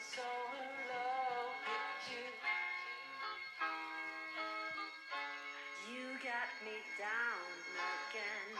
so in love with you. You got me down again.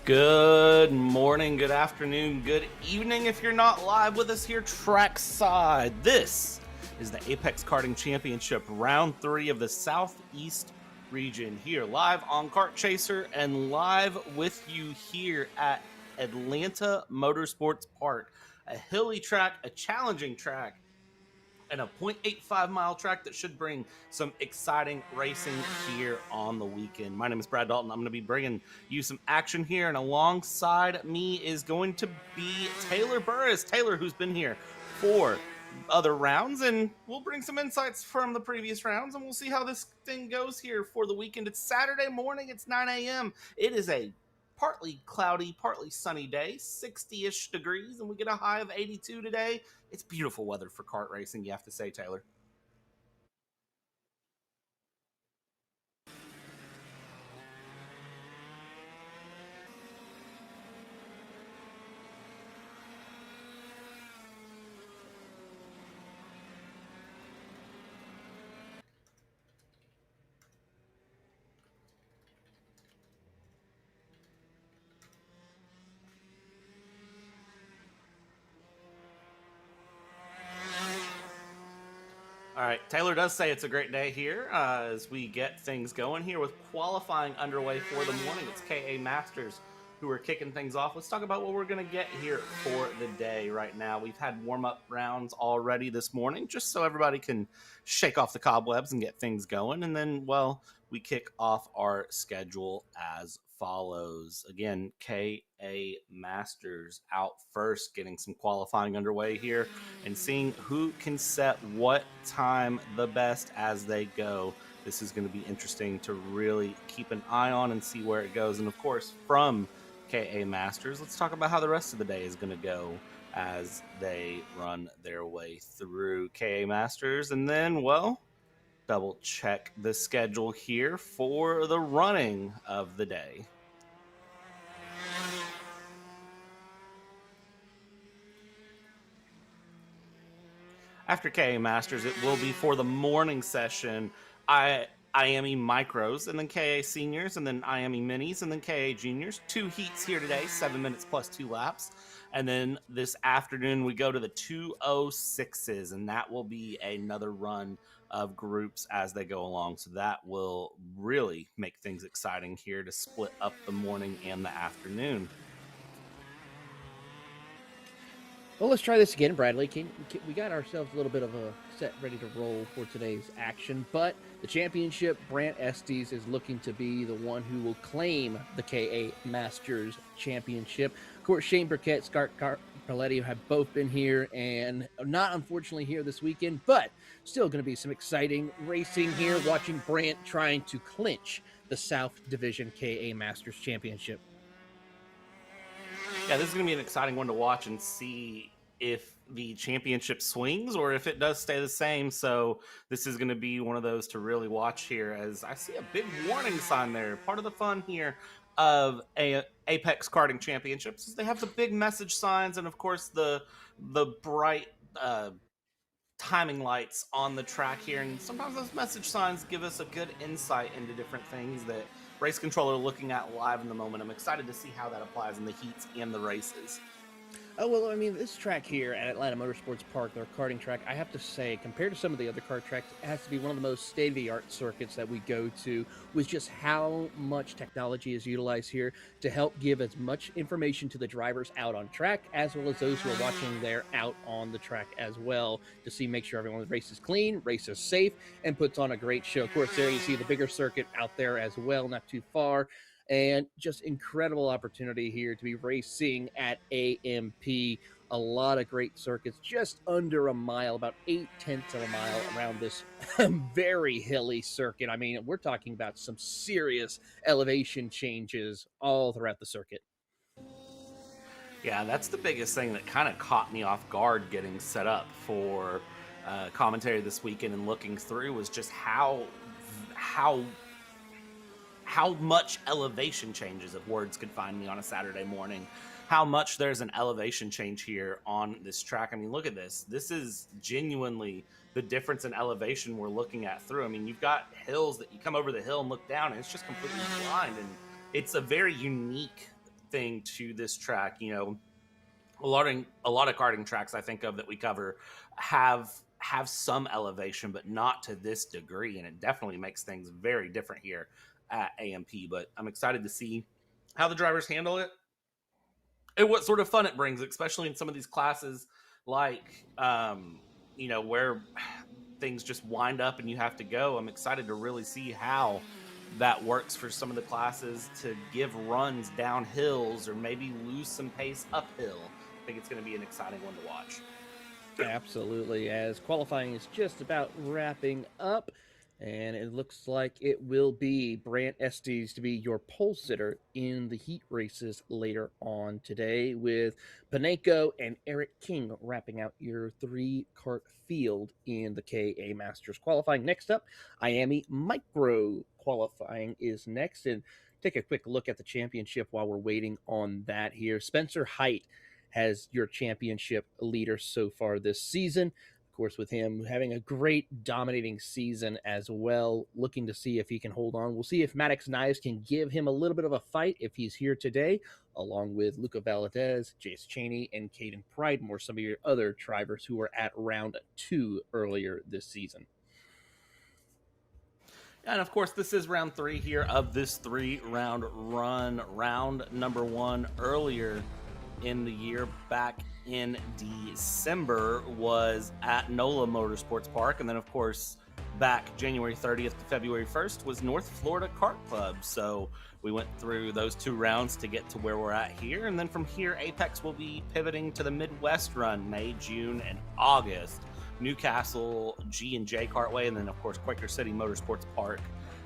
Good morning, good afternoon, good evening if you're not live with us here trackside. This is the Apex Karting Championship, round 3 of the Southeast region here, live on Kart Chaser and live with you here at Atlanta Motorsports Park. A hilly track, a challenging track, and a 0.85 mile track that should bring some exciting racing here on the weekend. My name is Brad Dalton. I'm going to be bringing you some action here, and alongside me is going to be Taylor Burris. Taylor, who's been here for other rounds, and we'll bring some insights from the previous rounds, and we'll see how this thing goes here for the weekend. It's Saturday morning. It's 9 a.m. It is a partly cloudy, partly sunny day, 60-ish degrees, and we get a high of 82 today. It's beautiful weather for kart racing, you have to say, Taylor. All right, Taylor does say it's a great day here as we get things going here with qualifying underway for the morning. It's KA Masters who are kicking things off. Let's talk about what we're going to get here for the day right now. We've had warm-up rounds already this morning just so everybody can shake off the cobwebs and get things going. And then, well, we kick off our schedule as follows. Again, KA Masters out first, getting some qualifying underway here and seeing who can set what time the best as they go. This is going to be interesting to really keep an eye on and see where it goes. And of course, from KA Masters, let's talk about how the rest of the day is going to go as they run their way through KA Masters. And then, well, double check the schedule here for the running of the day. After KA Masters, it will be for the morning session. IAME Micros, and then KA Seniors, and then IAME Minis, and then KA Juniors. 2 heats here today, 7 minutes plus 2 laps. And then this afternoon, we go to the 206s, and that will be another run of groups as they go along. So that will really make things exciting here to split up the morning and the afternoon. Well, let's try this again, Bradley. We got ourselves a little bit of a set ready to roll for today's action, but the championship, Brant Estes is looking to be the one who will claim the KA Masters Championship. Of course, Shane Burkett, Scott Carletti have both been here and not unfortunately here this weekend, but still going to be some exciting racing here, watching Brant trying to clinch the South Division KA Masters Championship. Yeah, this is going to be an exciting one to watch and see if the championship swings or if it does stay the same. So this is going to be one of those to really watch here, as I see a big warning sign there. Part of the fun here of Apex Karting Championships is they have the big message signs and, of course, the bright timing lights on the track here. And sometimes those message signs give us a good insight into different things that race controller looking at live in the moment. I'm excited to see how that applies in the heats and the races. Oh, well, I mean, this track here at Atlanta Motorsports Park, their karting track, I have to say, compared to some of the other kart tracks, it has to be one of the most state-of-the-art circuits that we go to, with just how much technology is utilized here to help give as much information to the drivers out on track, as well as those who are watching there out on the track as well, to make sure everyone races clean, races safe, and puts on a great show. Of course, there you see the bigger circuit out there as well, not too far. And just incredible opportunity here to be racing at AMP. A lot of great circuits, just under a mile, about 8/10 of a mile around this very hilly circuit. I mean, we're talking about some serious elevation changes all throughout the circuit. Yeah, that's the biggest thing that kind of caught me off guard getting set up for commentary this weekend and looking through was just how much elevation changes, if words could find me on a Saturday morning, how much there's an elevation change here on this track. I mean, look at this. This is genuinely the difference in elevation we're looking at through. I mean, you've got hills that you come over the hill and look down, and it's just completely blind. And it's a very unique thing to this track. You know, a lot of karting tracks I think of that we cover have some elevation, but not to this degree, and it definitely makes things very different here at AMP. But I'm excited to see how the drivers handle it and what sort of fun it brings, especially in some of these classes, like where things just wind up and you have to go. I'm excited to really see how that works for some of the classes to give runs down hills or maybe lose some pace uphill. I think it's going to be an exciting one to watch. Absolutely, as qualifying is just about wrapping up, and it looks like it will be Brant Estes to be your pole sitter in the heat races later on today, with Panenko and Eric King wrapping out your 3-kart field in the KA Masters qualifying. Next up, IAME Micro qualifying is next, and take a quick look at the championship while we're waiting on that here. Spencer Height has your championship leader so far this season. Of course, with him having a great dominating season as well, looking to see if he can hold on. We'll see if Maddox Knives can give him a little bit of a fight if he's here today, along with Luca Valadez, Jace Cheney, and Caden Pridemore, some of your other drivers who were at round 2 earlier this season. And of course, this is round 3 here of this 3-round run. Round number 1 earlier in the year, back in December, was at NOLA Motorsports Park. And then, of course, back January 30th to February 1st was North Florida Kart Club. So we went through those 2 rounds to get to where we're at here. And then from here, Apex will be pivoting to the Midwest run, May, June, and August. Newcastle G&J Kartway, and then, of course, Quaker City Motorsports Park.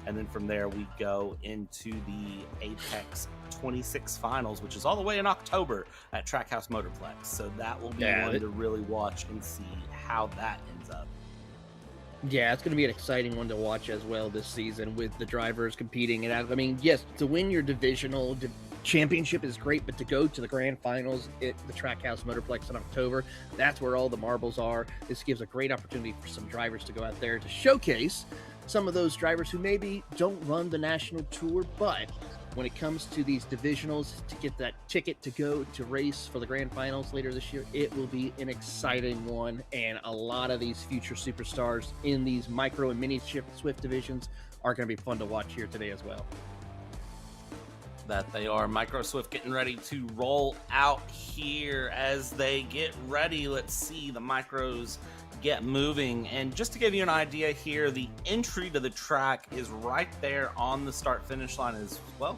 And then from there, we go into the Apex 26 finals, which is all the way in October at Trackhouse Motorplex. So that will be one to really watch and see how that ends up. Yeah, it's going to be an exciting one to watch as well this season, with the drivers competing. And I mean, yes, to win your divisional championship is great, but to go to the grand finals at the Trackhouse Motorplex in October, that's where all the marbles are. This gives a great opportunity for some drivers to go out there to showcase some of those drivers who maybe don't run the national tour, but when it comes to these divisionals, to get that ticket to go to race for the grand finals later this year, it will be an exciting one. And a lot of these future superstars in these micro and mini Swift divisions are going to be fun to watch here today as well. That they are. Micro Swift getting ready to roll out here. As they get ready, let's see the micros get moving. And just to give you an idea here, the entry to the track is right there on the start finish line as well.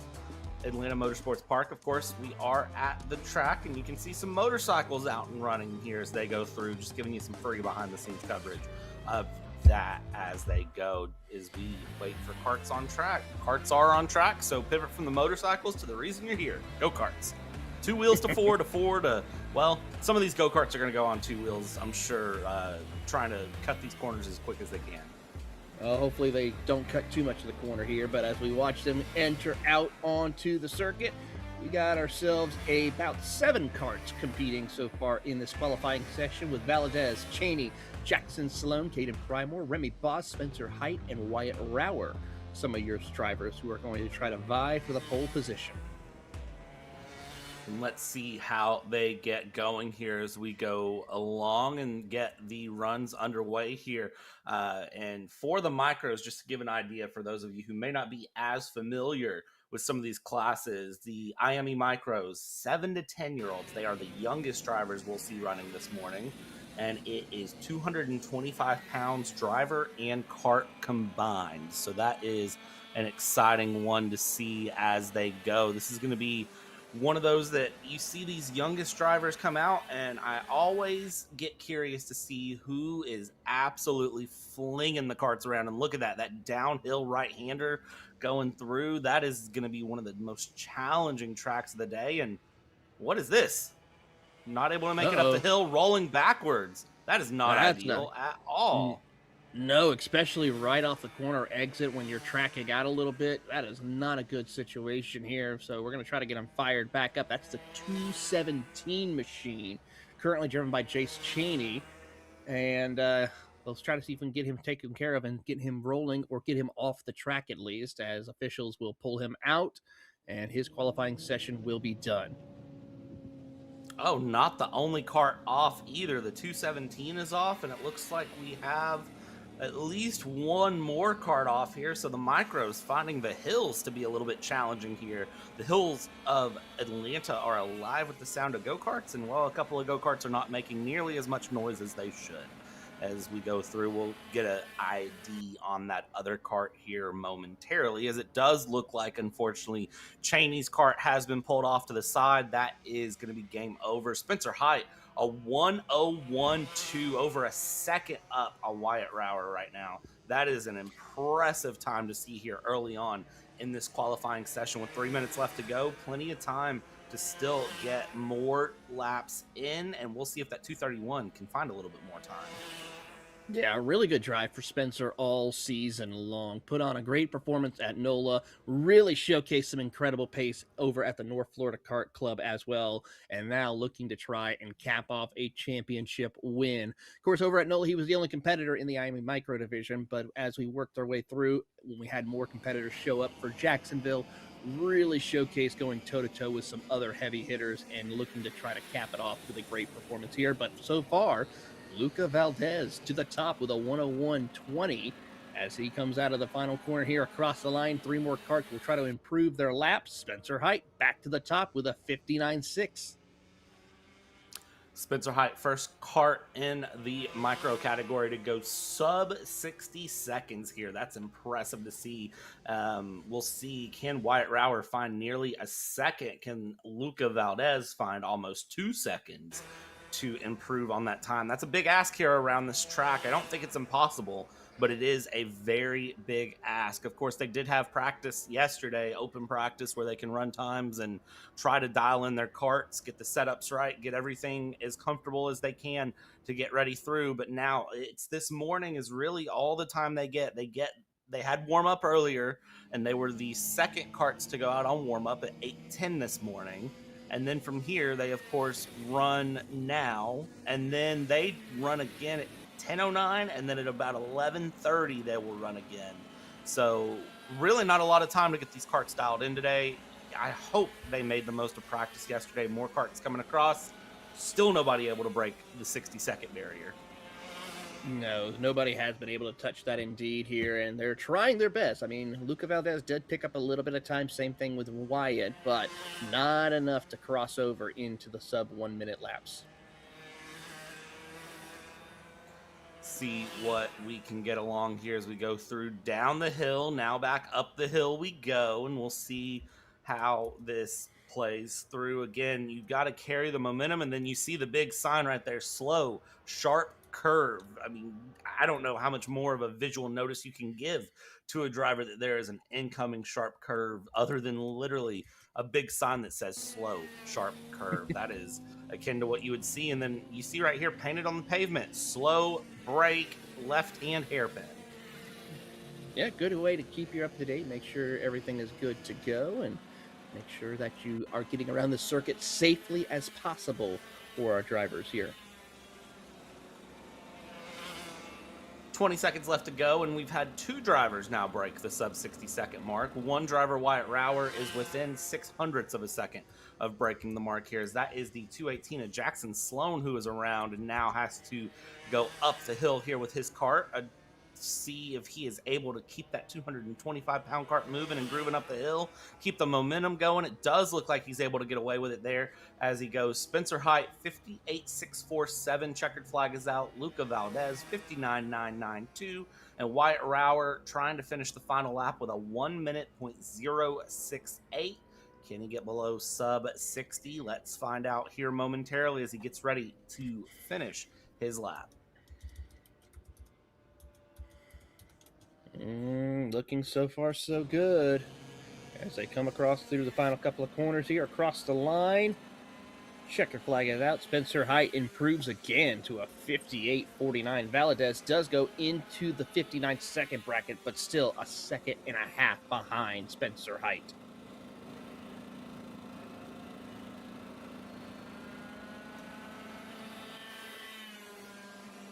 Atlanta Motorsports Park, of course, we are at the track, and you can see some motorcycles out and running here as they go through, just giving you some free behind the scenes coverage of that as they go, as we wait for karts on track. Karts are on track, so pivot from the motorcycles to the reason you're here. Go karts. 2 wheels to 4 to 4 to, well, some of these go-karts are going to go on 2 wheels, I'm sure, trying to cut these corners as quick as they can. Hopefully they don't cut too much of the corner here, but as we watch them enter out onto the circuit, we got ourselves about 7 karts competing so far in this qualifying session, with Valadez, Cheney, Jackson Sloan, Caden Pridemore, Remy Boss, Spencer Height, and Wyatt Rower, some of your drivers who are going to try to vie for the pole position. And let's see how they get going here as we go along and get the runs underway here. And for the micros, just to give an idea for those of you who may not be as familiar with some of these classes, the IAME micros, 7 to 10-year-olds, they are the youngest drivers we'll see running this morning. And it is 225 pounds driver and kart combined. So that is an exciting one to see as they go. This is going to be one of those that you see these youngest drivers come out, and I always get curious to see who is absolutely flinging the karts around. And look at that downhill right-hander going through. That is going to be one of the most challenging tracks of the day. And what is this? Not able to make it up the hill, rolling backwards. That is not ideal at all. No, especially right off the corner exit when you're tracking out a little bit. That is not a good situation here. So we're going to try to get him fired back up. That's the 217 machine, currently driven by Jace Cheney. And let's try to see if we can get him taken care of and get him rolling, or get him off the track at least, as officials will pull him out. and his qualifying session will be done. Oh, not the only cart off either. The 217 is off, and it looks like we have at least one more cart off here. So the micros finding the hills to be a little bit challenging here. The hills of Atlanta are alive with the sound of go-karts, and while a couple of go-karts are not making nearly as much noise as they should. As we go through, we'll get an ID on that other cart here momentarily, as it does look like, unfortunately, Cheney's cart has been pulled off to the side. That is going to be game over. Spencer Height, a 1:01.2, over a second up on Wyatt Rower right now. That is an impressive time to see here early on in this qualifying session with 3 minutes left to go. Plenty of time to still get more laps in, and we'll see if that 231 can find a little bit more time. Yeah, a really good drive for Spencer all season long. Put on a great performance at NOLA, really showcased some incredible pace over at the North Florida Kart Club as well, and now looking to try and cap off a championship win. Of course, over at NOLA, he was the only competitor in the IAME Micro Division, but as we worked our way through, when we had more competitors show up for Jacksonville, really showcased going toe-to-toe with some other heavy hitters and looking to try to cap it off with a great performance here. But so far, Luca Valdez to the top with a 101.20 as he comes out of the final corner here across the line. 3 more carts will try to improve their laps. Spencer Height back to the top with a 59.6. Spencer Height, first cart in the micro category to go sub 60 seconds here. That's impressive to see. We'll see, can Wyatt Rower find nearly a second? Can Luca Valdez find almost 2 seconds to improve on that time? That's a big ask here around this track. I don't think it's impossible, but it is a very big ask. Of course, they did have practice yesterday, open practice, where they can run times and try to dial in their carts, get the setups right, get everything as comfortable as they can to get ready through. But now it's this morning is really all the time they get. They had warm up earlier, and they were the second carts to go out on warm up at 8:10 this morning. And then from here, they, of course, run now, and then they run again at 10:09, and then at about 11:30, they will run again. So really not a lot of time to get these carts dialed in today. I hope they made the most of practice yesterday. More carts coming across. Still nobody able to break the 60-second barrier. No, nobody has been able to touch that indeed here, and they're trying their best. I mean, Luca Valdez did pick up a little bit of time, same thing with Wyatt, but not enough to cross over into the sub 1 minute laps. See what we can get along here as we go through down the hill. Now back up the hill we go, and we'll see how this plays through. Again, you've got to carry the momentum, and then you see the big sign right there, slow, sharp curve. I mean, I don't know how much more of a visual notice you can give to a driver that there is an incoming sharp curve other than literally a big sign that says slow, sharp curve. That is akin to what you would see. And then you see right here painted on the pavement, slow, brake, left-hand hairpin. Yeah, good way to keep you up to date, make sure everything is good to go, and make sure that you are getting around the circuit safely as possible for our drivers here. 20 seconds left to go, and we've had 2 drivers now break the sub 60-second mark. One driver, Wyatt Rower, is within 600ths of a second of breaking the mark here, as that is the 218 of Jackson Sloan, who is around and now has to go up the hill here with his cart. See if he is able to keep that 225-pound cart moving and grooving up the hill, keep the momentum going. It does look like he's able to get away with it there as he goes. Spencer Height, 58.647. Checkered flag is out. Luca Valdez, 59.992. And Wyatt Rower trying to finish the final lap with a 1 minute .068. Can he get below sub 60? Let's find out here momentarily as he gets ready to finish his lap. Looking so far so good as they come across through the final couple of corners here across the line. Checker flag is out. Spencer Height improves again to a 58.49. Valdez does go into the 59-second bracket, but still a second and a half behind Spencer Height.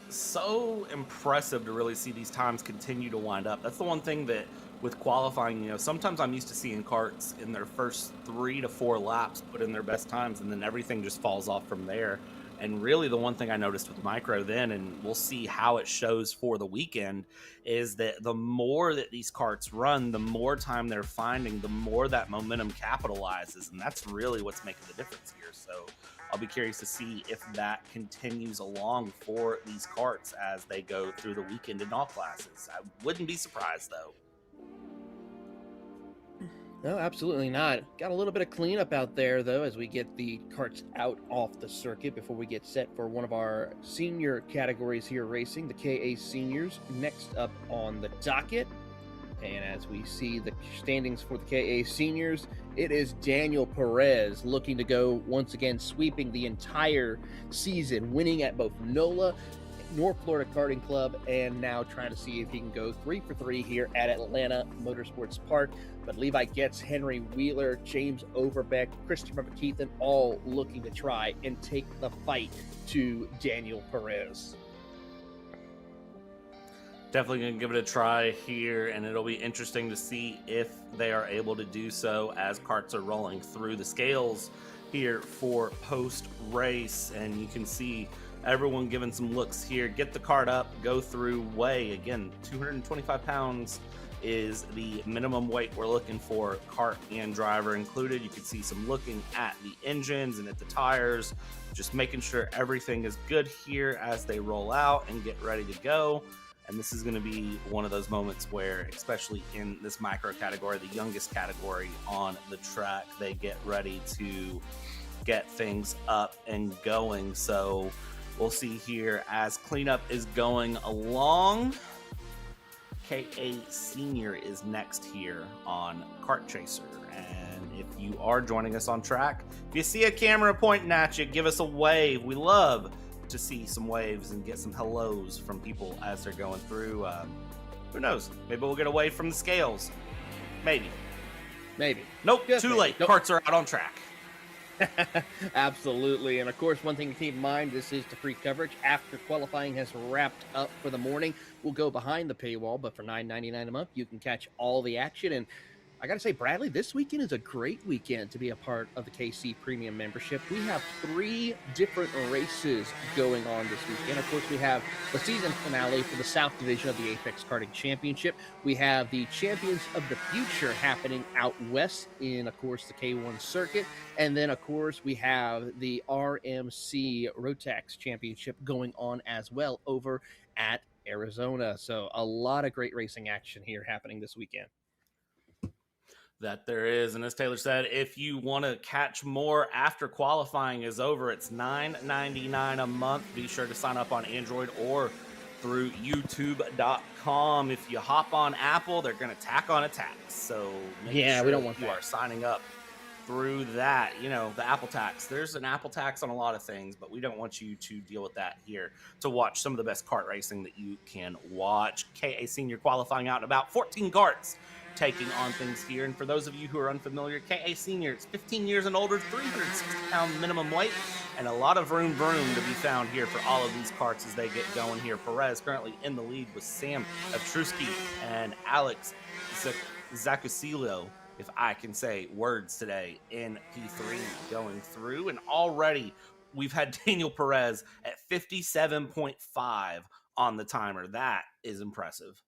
So impressive to really see these times continue to wind up. That's the one thing that with qualifying, sometimes I'm used to seeing karts in their first 3 to 4 laps put in their best times, and then everything just falls off from there. And really, the one thing I noticed with micro then, and we'll see how it shows for the weekend, is that the more that these karts run, the more time they're finding, the more that momentum capitalizes, and that's really what's making the difference here. So I'll be curious to see if that continues along for these karts as they go through the weekend in all classes. I wouldn't be surprised, though. No, absolutely not. Got a little bit of cleanup out there, though, as we get the carts out off the circuit before we get set for one of our senior categories here racing, the KA Seniors, next up on the docket. And as we see the standings for the KA Seniors, it is Daniel Perez looking to go once again, sweeping the entire season, winning at both NOLA, North Florida Karting Club, and now trying to see if he can go 3 for 3 here at Atlanta Motorsports Park. But Levi Getz, Henry Wheeler, James Overbeck, Christopher McKeithen, all looking to try and take the fight to Daniel Perez. Definitely going to give it a try here, and it'll be interesting to see if they are able to do so as karts are rolling through the scales here for post-race. And you can see everyone giving some looks here. Get the kart up, go through, weigh. Again, 225 pounds is the minimum weight we're looking for, kart and driver included. You can see some looking at the engines and at the tires, just making sure everything is good here as they roll out and get ready to go. And this is going to be one of those moments where, especially in this micro category, the youngest category on the track, they get ready to get things up and going. So we'll see here as cleanup is going along. KA Senior is next here on Kart Chaser. And if you are joining us on track, if you see a camera pointing at you, give us a wave. We love to see some waves and get some hellos from people as they're going through. Who knows? Maybe we'll get a wave from the scales. Maybe. Nope, Just too maybe. late. Nope. Karts are out on track. Absolutely. And of course, one thing to keep in mind, this is the pre-coverage. After qualifying has wrapped up for the morning, we'll go behind the paywall, but for $9.99 a month, you can catch all the action. And I got to say, Bradley, this weekend is a great weekend to be a part of the KC Premium membership. We have 3 different races going on this weekend. Of course, we have the season finale for the South Division of the Apex Karting Championship. We have the Champions of the Future happening out west in, of course, the K1 circuit. And then, of course, we have the RMC Rotax Championship going on as well over at Arizona. So a lot of great racing action here happening this weekend. That there is. And as Taylor said, if you want to catch more after qualifying is over, it's $9.99 a month. Be sure to sign up on Android or through youtube.com. If you hop on Apple, they're going to tack on a tax. So make sure we don't want you that. are signing up through that. The Apple tax. There's an Apple tax on a lot of things, but we don't want you to deal with that here to watch some of the best kart racing that you can watch. KA Senior qualifying out in about 14 karts taking on things here. And for those of you who are unfamiliar, KA Senior, it's 15 years and older, 360-pound minimum weight, and a lot of room to be found here for all of these karts as they get going here. Perez currently in the lead with Sam Evtrusky and Alex Zacusillo, if I can say words today, in P3 going through. And already we've had Daniel Perez at 57.5 on the timer. That is impressive.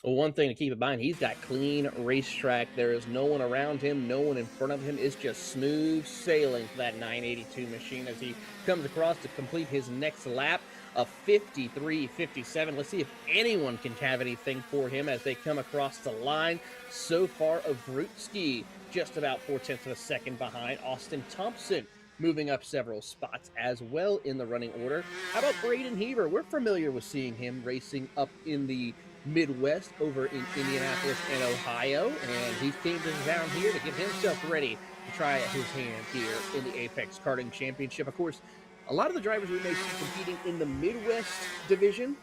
Well, one thing to keep in mind, he's got clean racetrack. There is no one around him, no one in front of him. It's just smooth sailing for that 982 machine as he comes across to complete his next lap of 53.57. Let's see if anyone can have anything for him as they come across the line. So far, Evtrusky just about 0.4 of a second behind. Austin Thompson moving up several spots as well in the running order. How about Braden Heaver? We're familiar with seeing him racing up in the Midwest over in Indianapolis and Ohio, and he came down here to get himself ready to try his hand here in the Apex Karting Championship. Of course, a lot of the drivers we may see competing in the Midwest division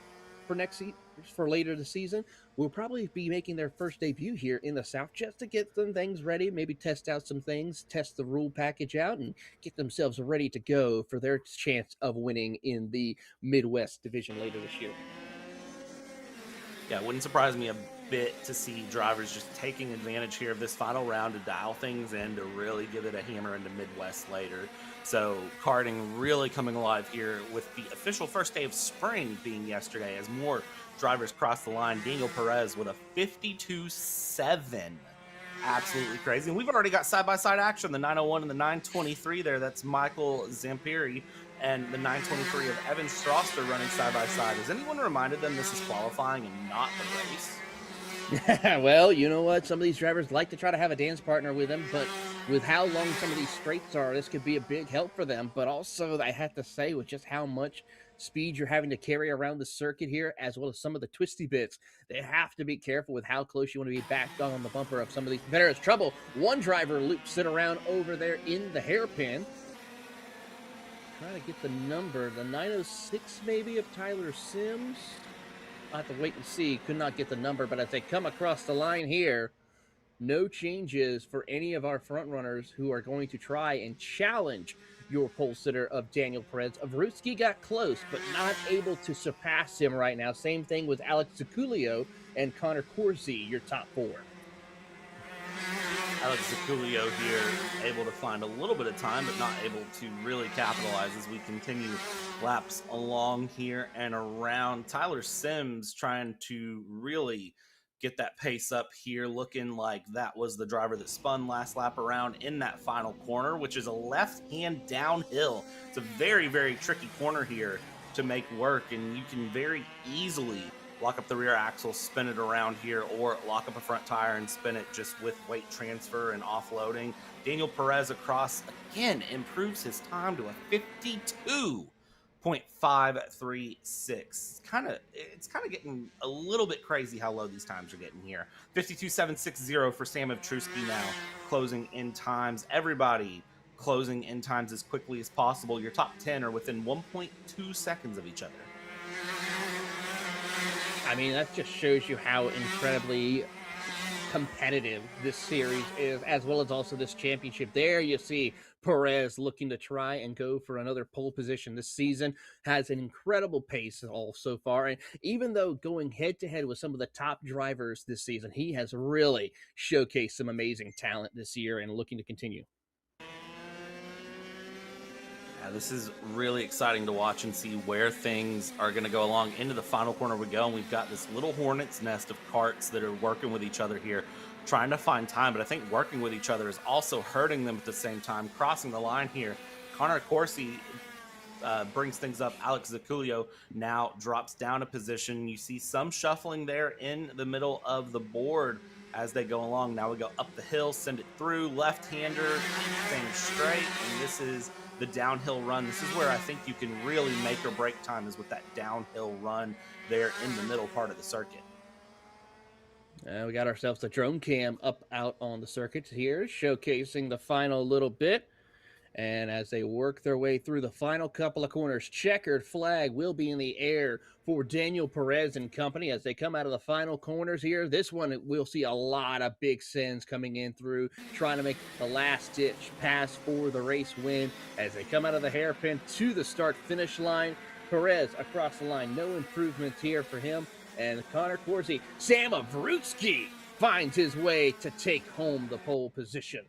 for later this season will probably be making their first debut here in the South just to get some things ready, maybe test out some things, test the rule package out, and get themselves ready to go for their chance of winning in the Midwest division later this year. Yeah, it wouldn't surprise me a bit to see drivers just taking advantage here of this final round to dial things in to really give it a hammer into Midwest later. So karting really coming alive here with the official first day of spring being yesterday as more drivers cross the line. Daniel Perez with a 52.7. Absolutely crazy. And we've already got side-by-side action, the 901 and the 923 there. That's Michael Zampiri and the 923 of Evan Strasser running side-by-side. Has anyone reminded them this is qualifying and not the race? Well, you know what? Some of these drivers like to try to have a dance partner with them, but with how long some of these straights are, this could be a big help for them. But also, I have to say, with just how much speed you're having to carry around the circuit here, as well as some of the twisty bits, they have to be careful with how close you want to be backed on the bumper of some of these competitors. Trouble. One driver loops it around over there in the hairpin. Trying to get the number, the 906 maybe of Tyler Sims. I'll have to wait and see. Could not get the number, but as they come across the line here, no changes for any of our front runners who are going to try and challenge your pole sitter of Daniel Perez. Avrutsky got close, but not able to surpass him right now. Same thing with Alex Zaculio and Connor Corsi, your top four. Alex Zaculio here able to find a little bit of time, but not able to really capitalize as we continue laps along here and around. Tyler Sims trying to really get that pace up here, looking like that was the driver that spun last lap around in that final corner, which is a left-hand downhill. It's a very, very tricky corner here to make work, and you can very easily lock up the rear axle, spin it around here, or lock up a front tire and spin it just with weight transfer and offloading. Daniel Perez across, again, improves his time to a 52.536. It's kind of getting a little bit crazy how low these times are getting here. 52.760 for Sam Avtrusky now, closing in times. Everybody closing in times as quickly as possible. Your top 10 are within 1.2 seconds of each other. I mean, that just shows you how incredibly competitive this series is, as well as also this championship. There you see Perez looking to try and go for another pole position this season. Has an incredible pace all so far. And even though going head-to-head with some of the top drivers this season, he has really showcased some amazing talent this year and looking to continue. Yeah, this is really exciting to watch and see where things are going to go along. Into the final corner we go, and we've got this little hornet's nest of karts that are working with each other here, trying to find time, but I think working with each other is also hurting them at the same time. Crossing the line here, Connor Corsi brings things up. Alex Zaculio now drops down a position. You see some shuffling there in the middle of the board as they go along. Now we go up the hill, send it through, left-hander, keep things straight, and this is the downhill run. This is where I think you can really make or break time, is with that downhill run there in the middle part of the circuit. We got ourselves a drone cam up out on the circuit here, showcasing the final little bit. And as they work their way through the final couple of corners, checkered flag will be in the air for Daniel Perez and company as they come out of the final corners here. This one, we'll see a lot of big sends coming in through, trying to make the last-ditch pass for the race win as they come out of the hairpin to the start-finish line. Perez across the line, no improvements here for him. And Connor Corsi, Sam Avrutsky finds his way to take home the pole position.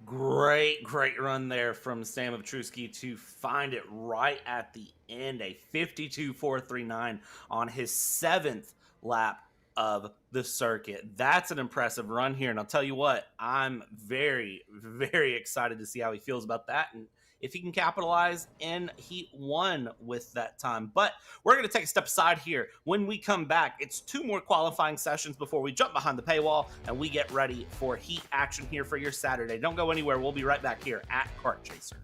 Great run there from Sam Avtrusky to find it right at the end, a 52.439 on his 7th lap of the circuit. That's an impressive run here, and I'll tell you what, I'm very, very excited to see how he feels about that and if he can capitalize in Heat 1 with that time. But we're going to take a step aside here. When we come back, it's 2 more qualifying sessions before we jump behind the paywall and we get ready for Heat action here for your Saturday. Don't go anywhere. We'll be right back here at Kart Chaser.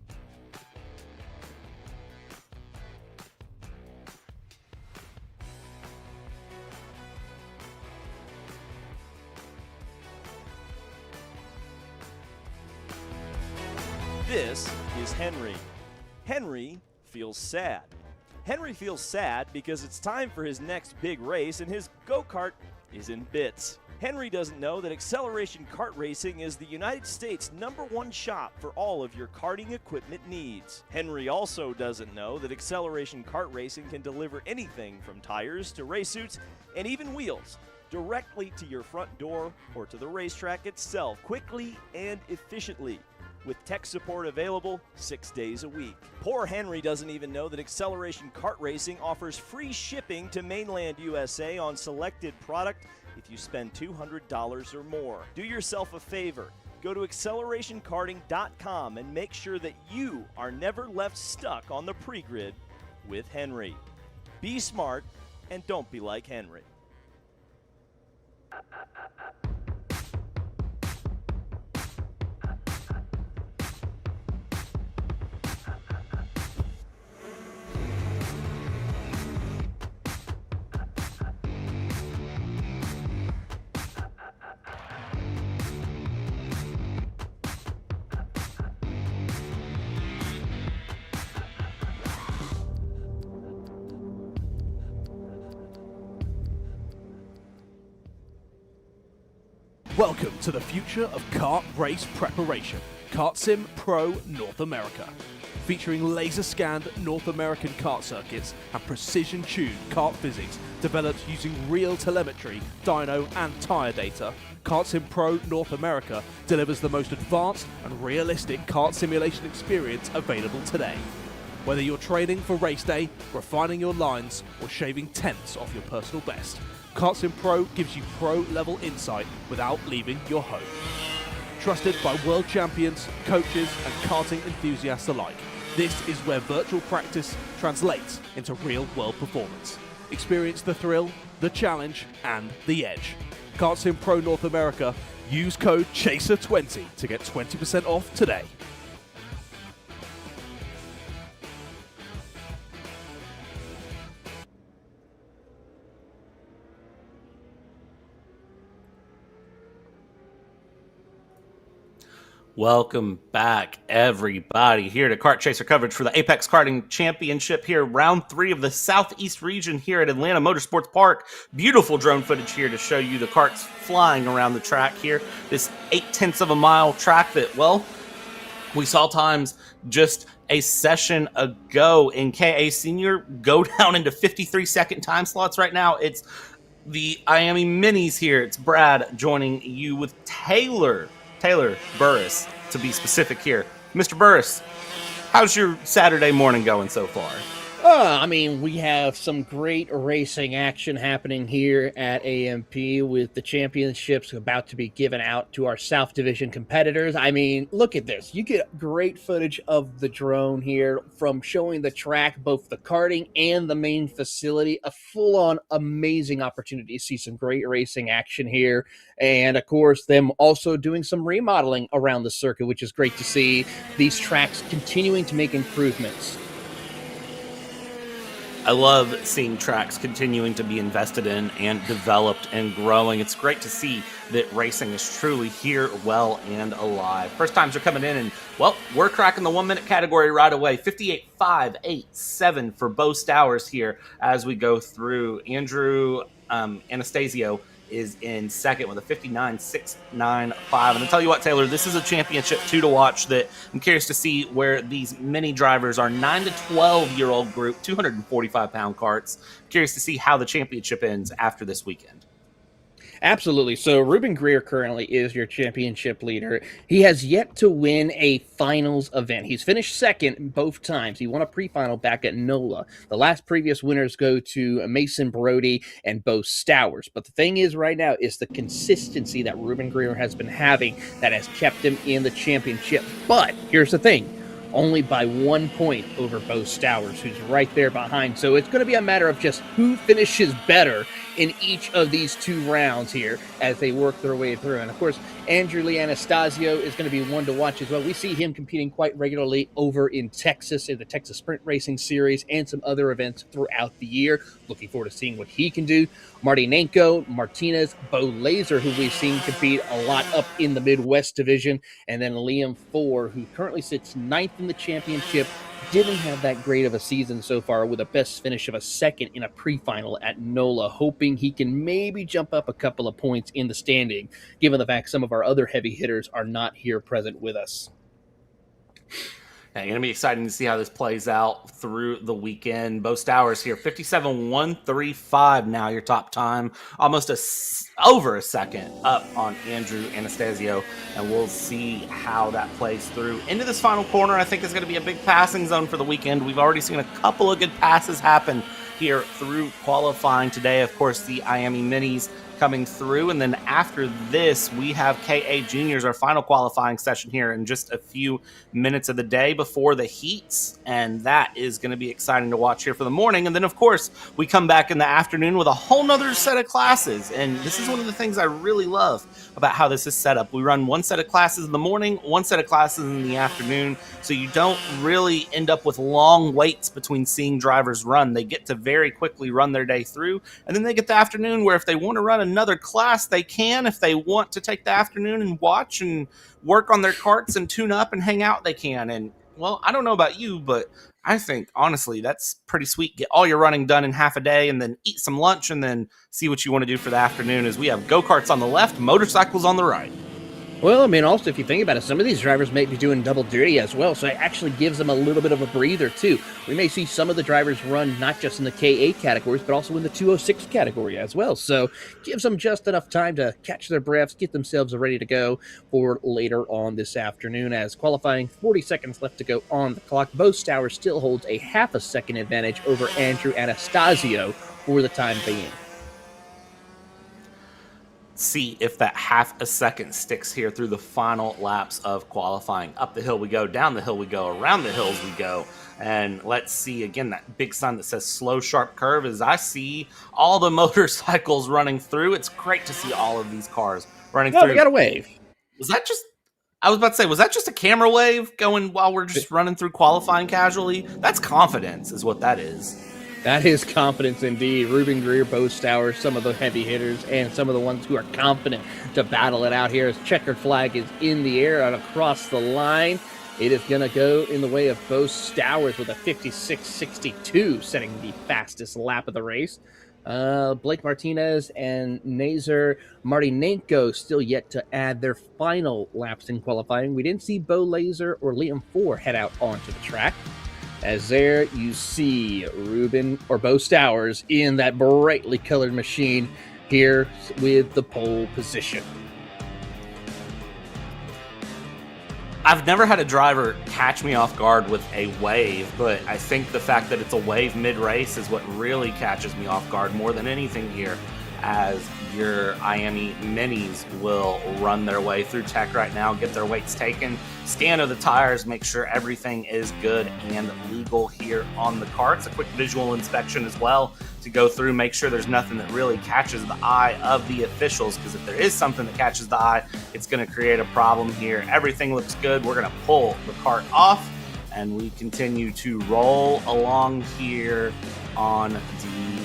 This is Henry. Henry feels sad. Henry feels sad because it's time for his next big race and his go-kart is in bits. Henry doesn't know that Acceleration Kart Racing is the United States' #1 shop for all of your karting equipment needs. Henry also doesn't know that Acceleration Kart Racing can deliver anything from tires to race suits and even wheels directly to your front door or to the racetrack itself, quickly and efficiently, with tech support available 6 days a week. Poor Henry doesn't even know that Acceleration Kart Racing offers free shipping to mainland USA on selected product if you spend $200 or more. Do yourself a favor. Go to accelerationkarting.com and make sure that you are never left stuck on the pre-grid with Henry. Be smart and don't be like Henry. Welcome to the future of kart race preparation, Kart Sim Pro North America. Featuring laser-scanned North American kart circuits and precision-tuned kart physics developed using real telemetry, dyno and tyre data, Kart Sim Pro North America delivers the most advanced and realistic kart simulation experience available today. Whether you're training for race day, refining your lines, or shaving tenths off your personal best, Kart Sim Pro gives you pro-level insight without leaving your home. Trusted by world champions, coaches, and karting enthusiasts alike, this is where virtual practice translates into real-world performance. Experience the thrill, the challenge, and the edge. Kart Sim Pro North America. Use code CHASER20 to get 20% off today. Welcome back, everybody, here to Kart Chaser coverage for the Apex Karting Championship here, round 3 of the Southeast region here at Atlanta Motorsports Park. Beautiful drone footage here to show you the karts flying around the track here. This 0.8 of a mile track that, well, we saw times just a session ago in KA Senior go down into 53-second time slots right now. It's the IAME Minis here. It's Brad joining you with Taylor Burris, to be specific here. Mr. Burris, how's your Saturday morning going so far? I mean, we have some great racing action happening here at AMP with the championships about to be given out to our South Division competitors. I mean, look at this. You get great footage of the drone here from showing the track, both the karting and the main facility. A full-on amazing opportunity to see some great racing action here. And, of course, them also doing some remodeling around the circuit, which is great to see. These tracks continuing to make improvements. I love seeing tracks continuing to be invested in and developed and growing. It's great to see that racing is truly here, well, and alive. First times are coming in, and, well, we're cracking the 1-minute category right away. 58.587 for Bo Stowers here as we go through. Andrew Anastasio is in second with a 59.695. And I'll tell you what, Taylor, this is a championship too to watch that I'm curious to see where these mini drivers are. 9 to 12-year-old group, 245-pound karts. Curious to see how the championship ends after this weekend. Absolutely. So Ruben Greer currently is your championship leader. He has yet to win a finals event. He's finished second both times. He won a pre-final back at NOLA. The last previous winners go to Mason Brody and Bo Stowers. But the thing is right now is the consistency that Ruben Greer has been having that has kept him in the championship. But here's the thing. Only by 1 point over Bo Stowers, who's right there behind. So it's going to be a matter of just who finishes better in each of these 2 rounds here as they work their way through. And, of course, Andrew Lee Anastasio is going to be one to watch as well. We see him competing quite regularly over in Texas, in the Texas Sprint Racing Series, and some other events throughout the year. Looking forward to seeing what he can do. Marty Nanko, Martinez, Bo Laser, who we've seen compete a lot up in the Midwest Division, and then Liam Four, who currently sits 9th in the championship, didn't have that great of a season so far, with a best finish of a second in a pre-final at NOLA, hoping he can maybe jump up a couple of points in the standing, given the fact some of our other heavy hitters are not here present with us. Yeah, going to be exciting to see how this plays out through the weekend. Bo Stowers here, 57.135 now, your top time. Almost over a second up on Andrew Anastasio, and we'll see how that plays through. Into this final corner, I think is going to be a big passing zone for the weekend. We've already seen a couple of good passes happen here through qualifying today. Of course, the IAME Minis coming through, and then after this we have KA Juniors, our final qualifying session here in just a few minutes of the day before the heats, and that is going to be exciting to watch here for the morning. And then of course we come back in the afternoon with a whole nother set of classes, and this is one of the things I really love about how this is set up. We run one set of classes in the morning, one set of classes in the afternoon, so you don't really end up with long waits between seeing drivers run. They get to very quickly run their day through, and then they get the afternoon where if they want to run another class, they can. If they want to take the afternoon and watch and work on their karts and tune up and hang out, they can. And well, I don't know about you, but I think honestly that's pretty sweet. Get all your running done in half a day and then eat some lunch and then see what you want to do for the afternoon, as we have go-karts on the left, motorcycles on the right. Well, I mean, also, if you think about it, some of these drivers may be doing double duty as well, so it actually gives them a little bit of a breather, too. We may see some of the drivers run not just in the K8 categories, but also in the 206 category as well. So gives them just enough time to catch their breaths, get themselves ready to go for later on this afternoon. As qualifying, 40 seconds left to go on the clock. Bo Stowers still holds a half a second advantage over Andrew Anastasio for the time being. See if that half a second sticks here through the final laps of qualifying. Up the hill we go, down the hill we go, around the hills we go. And let's see again that big sign that says slow sharp curve, as I see all the motorcycles running through. It's great to see all of these cars running through. We got a wave. Was that just, I was about to say, was that just a camera wave going while we're just running through qualifying casually? That's confidence is what that is. That is confidence indeed. Ruben Greer, Bo Stowers, some of the heavy hitters, and some of the ones who are confident to battle it out here as checkered flag is in the air and across the line. It is going to go in the way of Bo Stowers with a 56.62, setting the fastest lap of the race. Blake Martinez and Nazar Martinenko still yet to add their final laps in qualifying. We didn't see Bo Laser or Liam Four head out onto the track. As there you see Ruben or Bo Stowers in that brightly colored machine here with the pole position. I've never had a driver catch me off guard with a wave, but I think the fact that it's a wave mid-race is what really catches me off guard more than anything here, as your IAME Minis will run their way through tech right now, get their weights taken, scan of the tires, make sure everything is good and legal here on the karts. A quick visual inspection as well to go through, make sure there's nothing that really catches the eye of the officials, because if there is something that catches the eye, it's going to create a problem here. Everything looks good. We're going to pull the kart off, and we continue to roll along here on the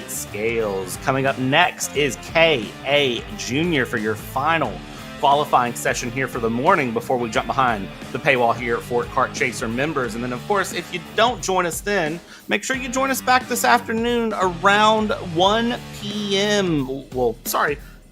scales. Coming up next is KA Junior for your final qualifying session here for the morning before we jump behind the paywall here for Kart Chaser members. And then, of course, if you don't join us then, make sure you join us back this afternoon around 1 p.m.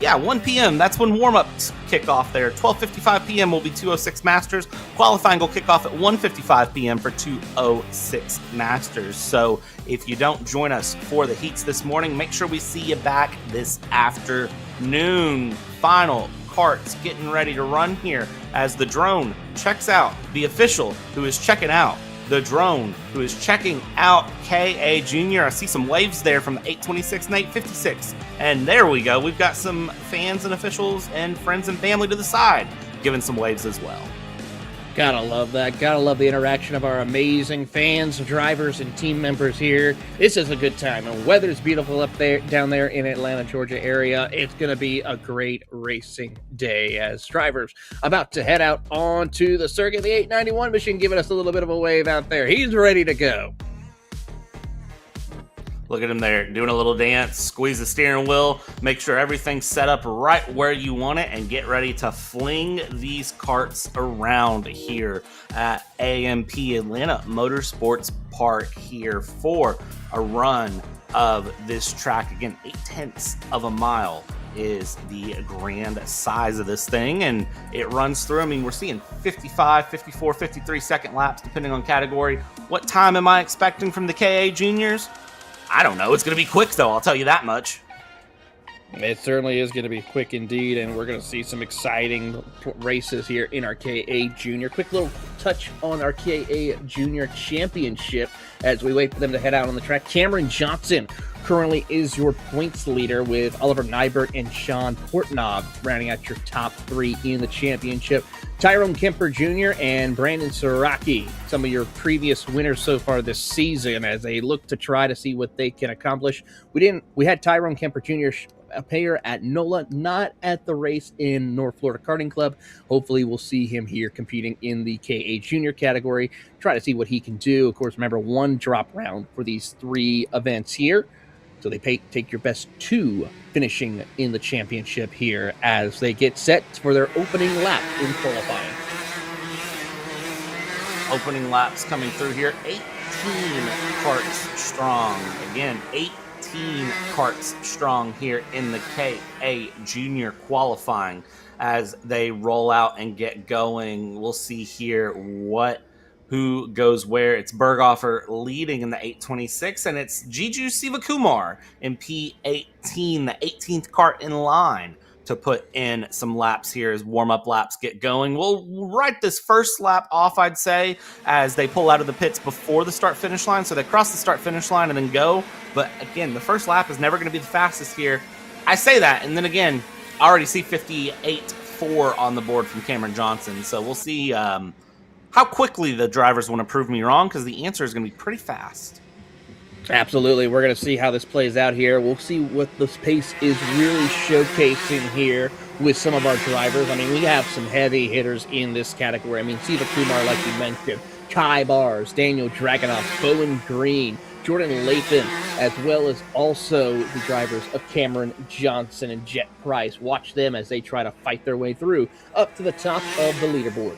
1 p.m. That's when warm-ups kick off there. 12:55 p.m. will be 206 Masters. Qualifying will kick off at 1:55 p.m. for 206 Masters. So if you don't join us for the heats this morning, make sure we see you back this afternoon. Final karts getting ready to run here as the drone checks out the official who is checking out the drone who is checking out KA Junior. I see some waves there from the 826 and 856. And there we go. We've got some fans and officials and friends and family to the side giving some waves as well. Gotta love that. Gotta love the interaction of our amazing fans, drivers, and team members here. This is a good time. The weather's beautiful up there, down there in Atlanta, Georgia area. It's gonna be a great racing day as drivers about to head out onto the circuit. The 891 machine giving us a little bit of a wave out there. He's ready to go. Look at him there, doing a little dance, squeeze the steering wheel, make sure everything's set up right where you want it, and get ready to fling these karts around here at AMP Atlanta Motorsports Park here for a run of this track. Again, 0.8 of a mile is the grand size of this thing, and it runs through. I mean, we're seeing 55, 54, 53 second laps, depending on category. What time am I expecting from the KA Juniors? I don't know. It's going to be quick, though. I'll tell you that much. It certainly is going to be quick indeed, and we're going to see some exciting races here in our KA Junior. Quick little touch on our KA Junior Championship as we wait for them to head out on the track. Cameron Johnson currently is your points leader with Oliver Nybert and Sean Portnoy rounding out your top three in the championship. Tyrone Kemper Jr. and Brandon Saraki, some of your previous winners so far this season, as they look to try to see what they can accomplish. We had Tyrone Kemper Jr. appear at NOLA, not at the race in North Florida Karting Club. Hopefully we'll see him here competing in the KA Junior category. Try to see what he can do. Of course, remember, one drop round for these three events here. So they take your best two finishing in the championship here as they get set for their opening lap in qualifying. Opening laps coming through here. 18 karts strong. Again, 18 karts strong here in the KA Junior qualifying as they roll out and get going. We'll see here who goes where. It's Berghofer leading in the 826, and it's Jiju Sivakumar in P18, the 18th kart in line to put in some laps here as warm-up laps get going. We'll write this first lap off, I'd say, as they pull out of the pits before the start-finish line. So they cross the start-finish line and then go. But again, the first lap is never going to be the fastest here. I say that, and then again, I already see 58.4 on the board from Cameron Johnson. So we'll see how quickly the drivers want to prove me wrong, because the answer is going to be pretty fast. Absolutely. We're going to see how this plays out here. We'll see what this pace is really showcasing here with some of our drivers. I mean, we have some heavy hitters in this category. I mean, Siva Kumar, like you mentioned, Kai Bars, Daniel Dragonoff, Bowen Green, Jordan Lathan, as well as also the drivers of Cameron Johnson and Jet Price. Watch them as they try to fight their way through up to the top of the leaderboard.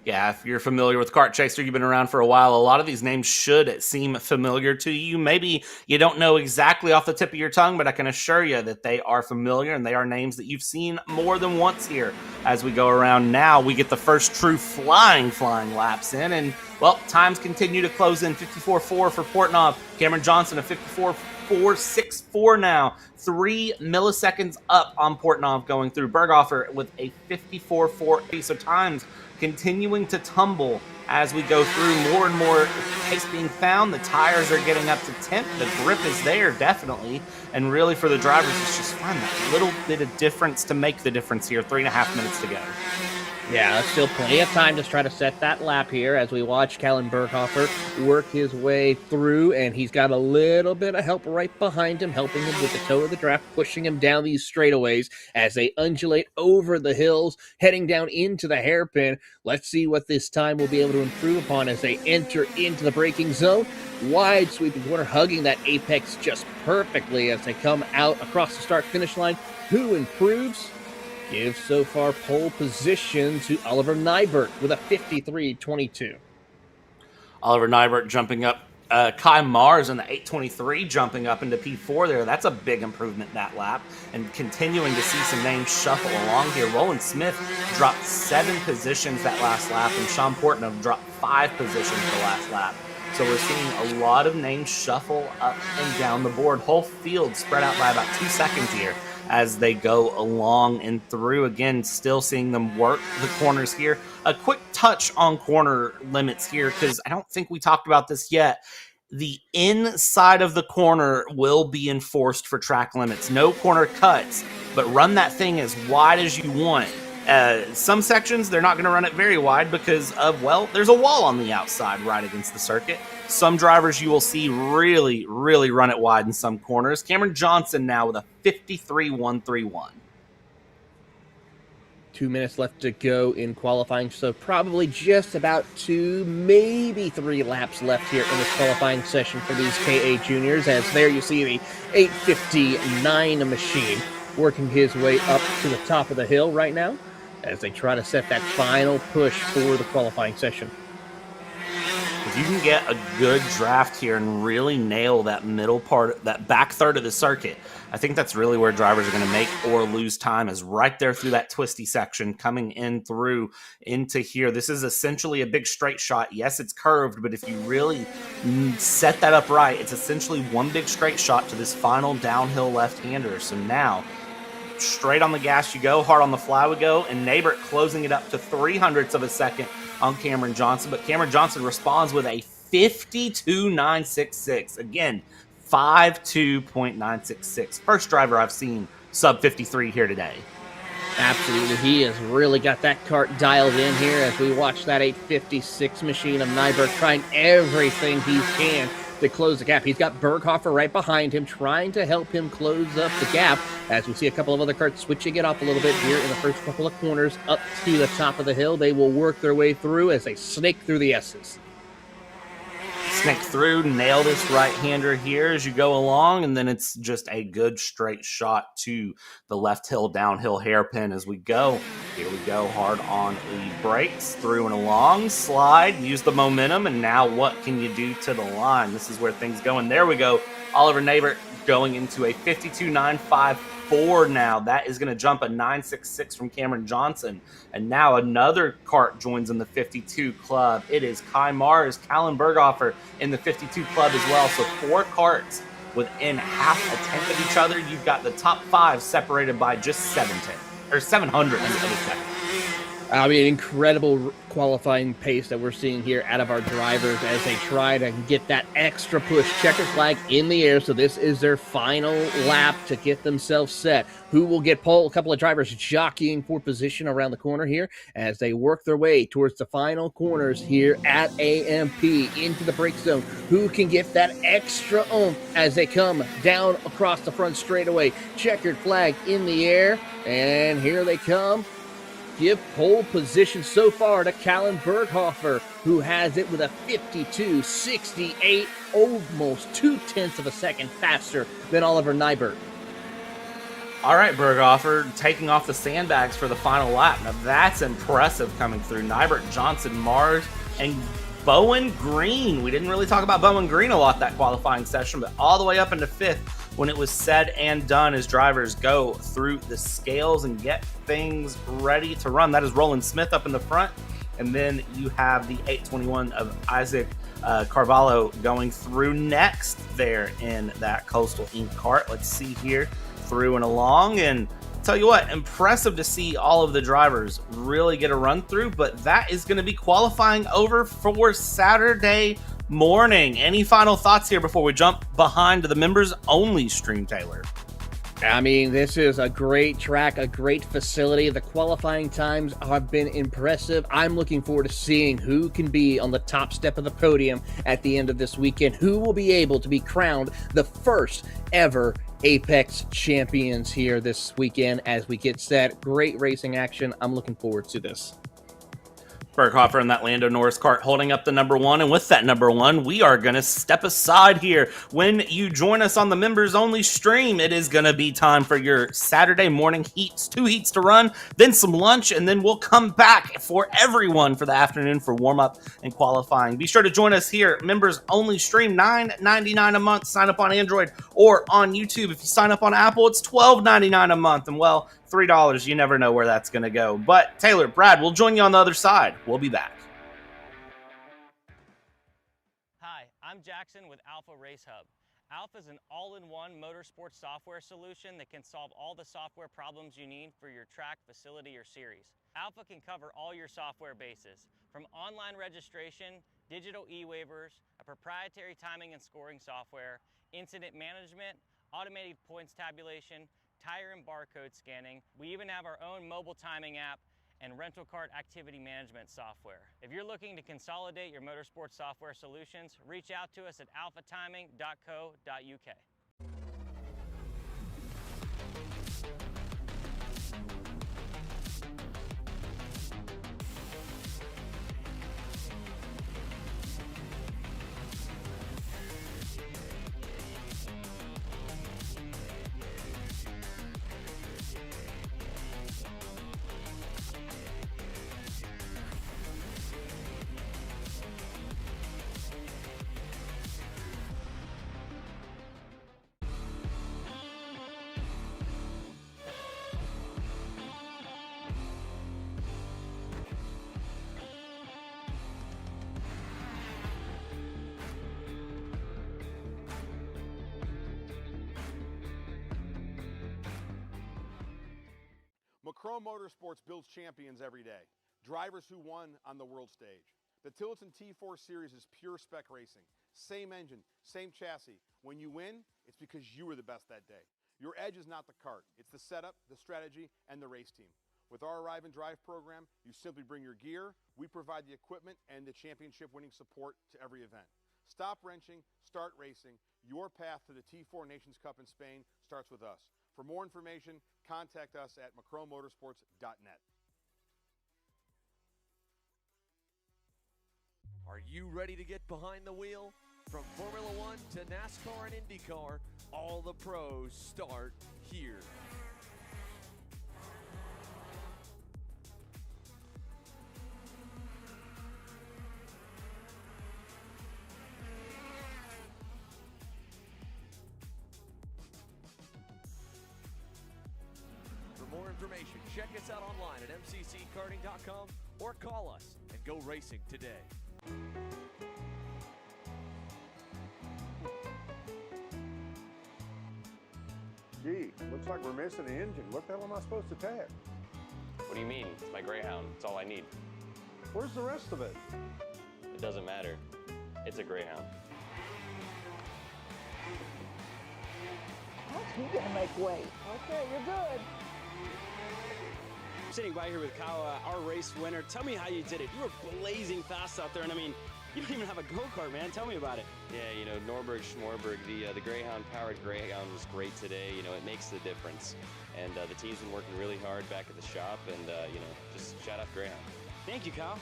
Yeah, if you're familiar with Kart Chaser, you've been around for a while, a lot of these names should seem familiar to you. Maybe you don't know exactly off the tip of your tongue, but I can assure you that they are familiar, and they are names that you've seen more than once here as we go around. Now we get the first true flying laps in, and, well, times continue to close in. 54.4 for Portnoy, Cameron Johnson, a 54.464 now. 3 milliseconds up on Portnoy going through. Berghofer with a 54.4. So times continuing to tumble as we go through. More and more pace being found. The tires are getting up to temp. The grip is there, definitely. And really for the drivers, it's just fun. That little bit of difference to make the difference here. 3.5 minutes to go. Yeah, there's still plenty of time to try to set that lap here as we watch Callan Berghofer work his way through, and he's got a little bit of help right behind him, helping him with the toe of the draft, pushing him down these straightaways as they undulate over the hills, heading down into the hairpin. Let's see what this time will be able to improve upon as they enter into the braking zone. Wide sweeping corner, hugging that apex just perfectly as they come out across the start-finish line. Who improves? Gives so far pole position to Oliver Nybert with a 53.22. Oliver Nybert jumping up. Kai Mars in the 823 jumping up into P4 there. That's a big improvement that lap. And continuing to see some names shuffle along here. Roland Smith dropped 7 positions that last lap, and Sean Portnoy dropped 5 positions the last lap. So we're seeing a lot of names shuffle up and down the board. Whole field spread out by about 2 seconds here as they go along and through. Again, still seeing them work the corners here. A quick touch on corner limits here, because I don't think we talked about this yet. The inside of the corner will be enforced for track limits. No corner cuts, but run that thing as wide as you want. Some sections, they're not going to run it very wide because of, well, there's a wall on the outside right against the circuit. Some drivers you will see really, really run it wide in some corners. Cameron Johnson now with a 53.131. 2 minutes left to go in qualifying, so probably just about 2, maybe 3 laps left here in this qualifying session for these KA juniors, as there you see the 859 machine working his way up to the top of the hill right now as they try to set that final push for the qualifying session. If you can get a good draft here and really nail that middle part, that back third of the circuit, I think that's really where drivers are going to make or lose time, is right there through that twisty section coming in through into here. This is essentially a big straight shot. Yes, it's curved, but if you really set that up right, it's essentially one big straight shot to this final downhill left-hander. So now, straight on the gas you go, hard on the fly we go, and Nabert closing it up to 0.03 of a second on Cameron Johnson. But Cameron Johnson responds with a 52.966. Again, 52.966. First driver I've seen sub 53 here today. Absolutely. He has really got that kart dialed in here as we watch that 856 machine of Nyberg trying everything he can to close the gap. He's got Berghofer right behind him, trying to help him close up the gap, as we see a couple of other karts switching it off a little bit here in the first couple of corners up to the top of the hill. They will work their way through as they snake through the S's. Snake through, nail this right-hander here as you go along, and then it's just a good straight shot to the left hill, downhill hairpin as we go. Here we go, hard on the brakes, through and along, slide, use the momentum, and now what can you do to the line? This is where things go, and there we go. Oliver Nabert going into a 52.954 now. That is going to jump a 966 from Cameron Johnson. And now another kart joins in the 52 club. It is Kai Mars, Callan Berghofer in the 52 club as well. So 4 karts within half a tenth of each other. You've got the top 5 separated by just 700 of a second. I mean, incredible qualifying pace that we're seeing here out of our drivers as they try to get that extra push. Checker flag in the air, so this is their final lap to get themselves set. Who will get pole? A couple of drivers jockeying for position around the corner here as they work their way towards the final corners here at AMP into the brake zone. Who can get that extra oomph as they come down across the front straightaway? Checkered flag in the air, and here they come. Give pole position so far to Callan Berghofer, who has it with a 52.68, almost 0.2 of a second faster than Oliver Nyberg. All right, Berghofer taking off the sandbags for the final lap. Now that's impressive coming through. Nybert, Johnson, Mars, and Bowen Green. We didn't really talk about Bowen Green a lot that qualifying session, but all the way up into 5th when it was said and done as drivers go through the scales and get things ready to run. That is Roland Smith up in the front. And then you have the 821 of Isaac Carvalho going through next there in that Coastal Inc. kart. Let's see here, through and along. And tell you what, impressive to see all of the drivers really get a run through, but that is going to be qualifying over for Saturday morning. Any final thoughts here before we jump behind the members only stream, Taylor? I mean, this is a great track, a great facility. The qualifying times have been impressive. I'm looking forward to seeing who can be on the top step of the podium at the end of this weekend, who will be able to be crowned the first ever Apex champions here this weekend as we get set. Great racing action. I'm looking forward to this. Berghofer and that Lando Norris kart holding up the number 1. And with that number 1, we are going to step aside here. When you join us on the members only stream, it is going to be time for your Saturday morning heats. 2 heats to run, then some lunch, and then we'll come back for everyone for the afternoon for warm up and qualifying. Be sure to join us here. Members only stream, $9.99 a month. Sign up on Android or on YouTube. If you sign up on Apple, it's $12.99 a month. And well, $3, you never know where that's going to go. But Taylor, Brad, we'll join you on the other side. We'll be back. Hi, I'm Jackson with Alpha Race Hub. Alpha is an all-in-one motorsports software solution that can solve all the software problems you need for your track, facility, or series. Alpha can cover all your software bases, from online registration, digital e-waivers, a proprietary timing and scoring software, incident management, automated points tabulation, tire and barcode scanning. We even have our own mobile timing app and rental kart activity management software. If you're looking to consolidate your motorsports software solutions, reach out to us at alphatiming.co.uk. McCrone Motorsports builds champions every day, drivers who won on the world stage. The Tillotson T4 Series is pure spec racing. Same engine, same chassis. When you win, it's because you were the best that day. Your edge is not the kart, it's the setup, the strategy, and the race team. With our Arrive and Drive program, you simply bring your gear, we provide the equipment and the championship-winning support to every event. Stop wrenching, start racing. Your path to the T4 Nations Cup in Spain starts with us. For more information, contact us at mccronemotorsports.net. Are you ready to get behind the wheel? From Formula One to NASCAR and IndyCar, all the pros start here. For more information, check us out online at mcckarting.com or call us and go racing today. Gee, looks like we're missing the engine. What the hell am I supposed to tap? What do you mean? It's my Greyhound. It's all I need. Where's the rest of it? It doesn't matter. It's a Greyhound. You gotta make weight. Okay, you're good. I'm sitting by here with Kyle, our race winner. Tell me how you did it. You were blazing fast out there, and I mean, you don't even have a go-kart, man. Tell me about it. Yeah, you know, Norberg, Schmorberg, the Greyhound-powered Greyhound was great today. You know, it makes the difference. And the team's been working really hard back at the shop, and, you know, just shout out Greyhound. Thank you, Kyle.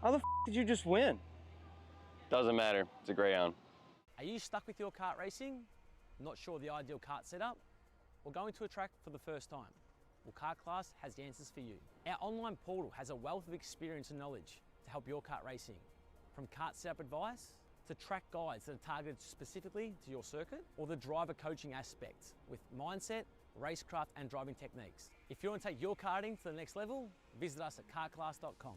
How the f did you just win? Doesn't matter. It's a Greyhound. Are you stuck with your kart racing? Not sure the ideal kart setup? Or going to a track for the first time? Well, Kart Class has the answers for you. Our online portal has a wealth of experience and knowledge to help your kart racing. From kart setup advice to track guides that are targeted specifically to your circuit, or the driver coaching aspect with mindset, racecraft and driving techniques. If you want to take your karting to the next level, visit us at kartclass.com.